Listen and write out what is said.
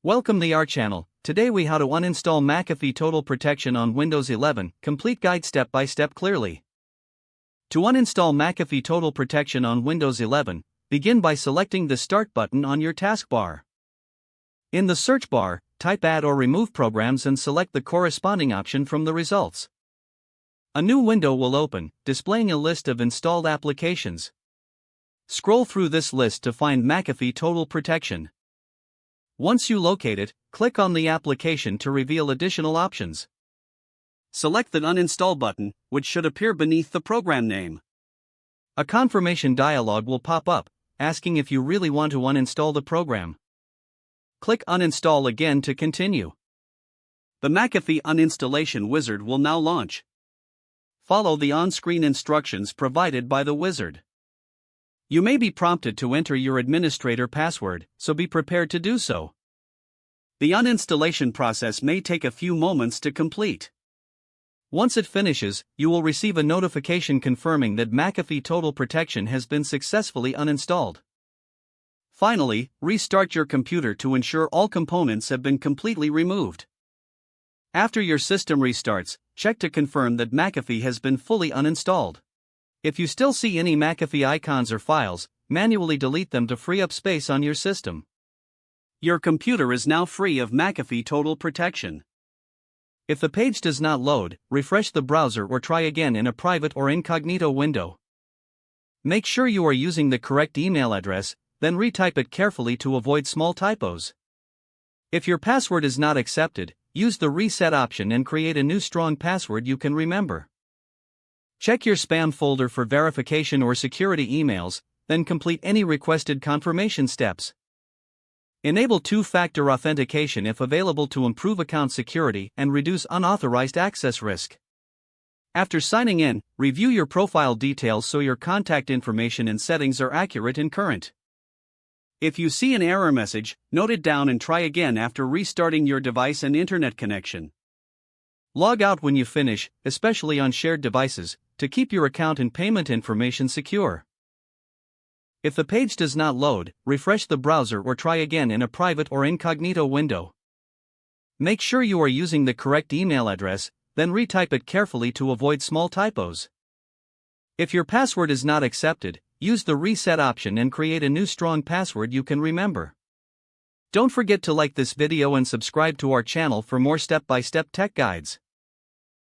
Welcome to our channel. Today we how to uninstall McAfee Total Protection on Windows 11, complete guide step by step clearly. To uninstall McAfee Total Protection on Windows 11, begin by selecting the Start button on your taskbar. In the search bar, type Add or Remove Programs and select the corresponding option from the results. A new window will open, displaying a list of installed applications. Scroll through this list to find McAfee Total Protection. Once you locate it, click on the application to reveal additional options. Select the Uninstall button, which should appear beneath the program name. A confirmation dialog will pop up, asking if you really want to uninstall the program. Click Uninstall again to continue. The McAfee uninstallation wizard will now launch. Follow the on-screen instructions provided by the wizard. You may be prompted to enter your administrator password, so be prepared to do so. The uninstallation process may take a few moments to complete. Once it finishes, you will receive a notification confirming that McAfee Total Protection has been successfully uninstalled. Finally, restart your computer to ensure all components have been completely removed. After your system restarts, check to confirm that McAfee has been fully uninstalled. If you still see any McAfee icons or files, manually delete them to free up space on your system. Your computer is now free of McAfee Total Protection. If the page does not load, refresh the browser or try again in a private or incognito window. Make sure you are using the correct email address, then retype it carefully to avoid small typos. If your password is not accepted, use the reset option and create a new strong password you can remember. Check your spam folder for verification or security emails, then complete any requested confirmation steps. Enable two-factor authentication if available to improve account security and reduce unauthorized access risk. After signing in, review your profile details so your contact information and settings are accurate and current. If you see an error message, note it down and try again after restarting your device and internet connection. Log out when you finish, especially on shared devices, to keep your account and payment information secure. If the page does not load, refresh the browser or try again in a private or incognito window. Make sure you are using the correct email address, then retype it carefully to avoid small typos. If your password is not accepted, use the reset option and create a new strong password you can remember. Don't forget to like this video and subscribe to our channel for more step-by-step tech guides.